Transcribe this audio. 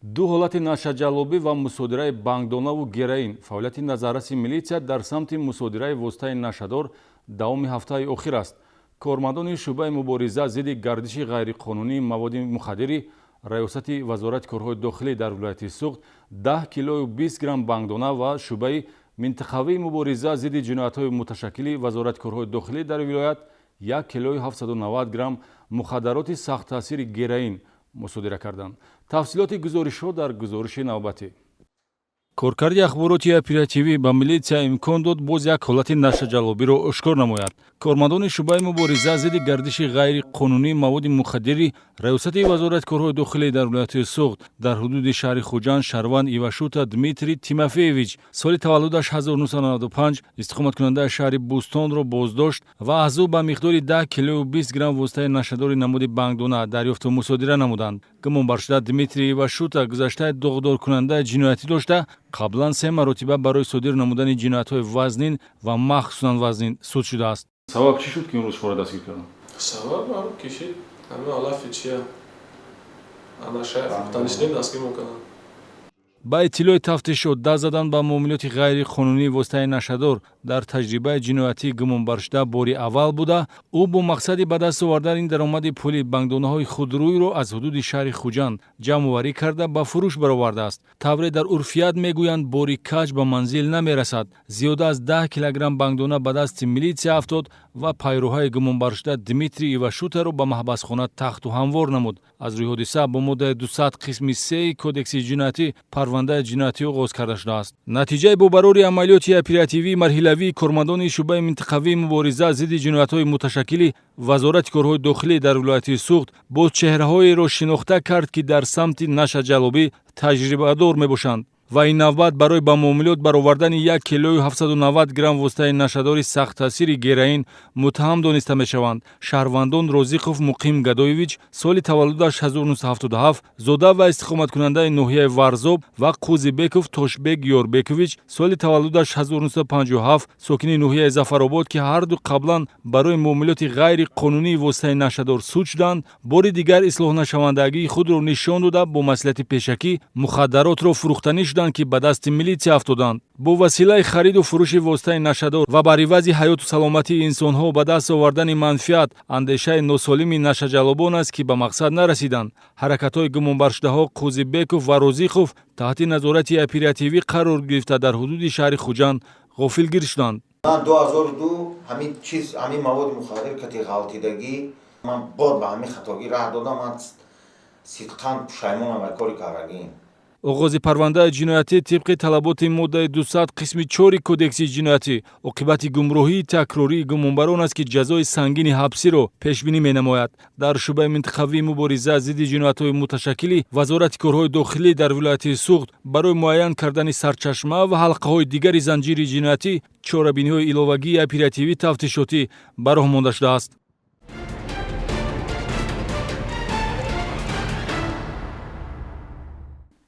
ду ҳолати нашаҷалобӣ ва мусодираи бангдонаву героин фаъолияти назарраси милитсия дар самти мусодираи воситаи нашадор давоми ҳафтаи охир аст. Кормандони шӯъбаи мубориза зидди гардиши ғайриқонунии маводи мухаддири раёсати вазорати корҳои дохилӣ дар вилояти Суғд 10 килою 20 грамм бангдона ва шӯъбаи минтақавии мубориза зидди ҷиноятҳои муташаккили вазорати корҳои дохилӣ дар вилоят 1 килою 790 грамм мухаддароти сахттаъсири героин мусодира карданд. Тафсилоти гузоришҳо дар гузориши навбатӣ. Коркарди ахбороти оперативӣ ба милитсия имкон дод боз як ҳолати нашаҷалобиро ошкор намояд. Кормандони шӯъбаи мубориза зидди гардиши ғайриқонунии маводи мухаддири раёсати вазорати корҳои дохилӣ дар вилояти Суғд дар ҳудуди шаҳри Хуҷанд Шарван Ивашута Дмитрий Тимофеевич соли таваллудаш 1995 истиқоматкунандаи шаҳри Бӯстонро боздошт ва аз ӯ ба миқдори 10 килою 20 грамм воситаи нашадори намуди бангдона дарёфту мусодира намуданд. Гумонбаршуда Дмитрий Ивашута гузаштаи доғдоркунандаи ҷиноятӣ дошта, қаблан 3 маротиба барои содир намудани ҷиноятҳои вазнин ва махсусан вазнин суд шудааст. Сабаб чӣ шуд ки имрӯз шуморо дастгир карданд? Сабаб ҳам кишид ҳамин алафи чия ана шайх танишнин дастгир мекарданд. ба иттилои тафтишот даст задан ба муомилоти ғайриқонунии воситаи нашадор дар таҷрибаи ҷиноятии гумонбаршуда бори аввал буда, ӯ бо мақсади ба даст овардани даромади пули бангдонаҳои худрӯйро аз ҳудуди шаҳри Хуҷанд ҷамъоварӣ карда ба фурӯш баровардааст. Тавре дар урфият мегӯянд бори каҷ ба манзил намерасад. Зиёда аз 10 килограмм бангдона ба дасти милитсия афтод ва пайроҳаи гумонбаршуда Дмитрий Ивашутаро ба маҳбасхона тахту ҳамвор намуд. Аз рӯи ҳодиса бо моддаи 200 қисми 3 кодекси ҷиноятӣ парвандаи ҷиноятӣ оғоз карда шудааст. Натиҷаи бобарори амалиёти оперативии марҳилавии кормандони шӯъбаи минтақавии мубориза зидди ҷиноятҳои муташаккили вазорати корҳои дохилӣ дар вилояти Суғд боз чеҳраҳоеро шинохта кард, ки дар самти нашаҷалобӣ таҷрибадор мебошанд. ва ин навбат барои ба муомилот баровардани 1 килою 790 грамм воситаи нашадори сахттаъсири героин муттаҳам дониста мешаванд. Шаҳрвандон Розиқов Муқим Гадоевич соли таваллудаш 1977, зода ва истиқоматкунандаи ноҳияи Варзоб ва Қузибеков Тошбек Ёрбекович соли таваллудаш 1957, сокини ноҳияи Зафаробод, ки ҳарду қаблан барои муомилоти ғайриқонунии воситаи нашадор суд шуданд, бори дигар ислоҳнашавандагии худро нишон дода бо маслиҳати пешакӣ мухаддаротро фурӯхтанӣ шуданд, ки ба дасти милитсия афтоданд. бо василаи хариду фурӯши воситаи нашадор ва бар ивази ҳаёту саломатии инсонҳо ба даст овардани манфиат андешаи носолими нашаҷалобон аст, ки ба мақсад нарасиданд. ҳаракатҳои гумонбаршудаҳо Қузибеков ва Розиқов таҳти назорати оперативӣ қарор гирифта дар ҳудуди шаҳри Хуҷанд ғофилгир шуданд. 2002 ҳамин чиз ҳамин маводи мухаддир кати ғалтидагӣ ман бод ба ҳамин хатогӣ раҳ додам. ман сидқан пушаймонам ба кори кардагӣ. оғози парвандаи ҷиноятӣ тибқи талаботи моддаи 200 қисми 4 кодекси ҷиноятӣ оқибати гумроҳии такрории гумонбарон аст, ки ҷазои сангини ҳабсиро пешбинӣ менамояд. дар шӯъбаи минтақавии мубориза зидди ҷиноятҳои муташаккили вазорати корҳои дохилӣ дар вилояти Суғд барои муайян кардани сарчашма ва ҳалқаҳои дигари занҷири ҷиноятӣ чорабиниҳои иловагии оперативӣ тафтишотӣ ба роҳ монда шудааст.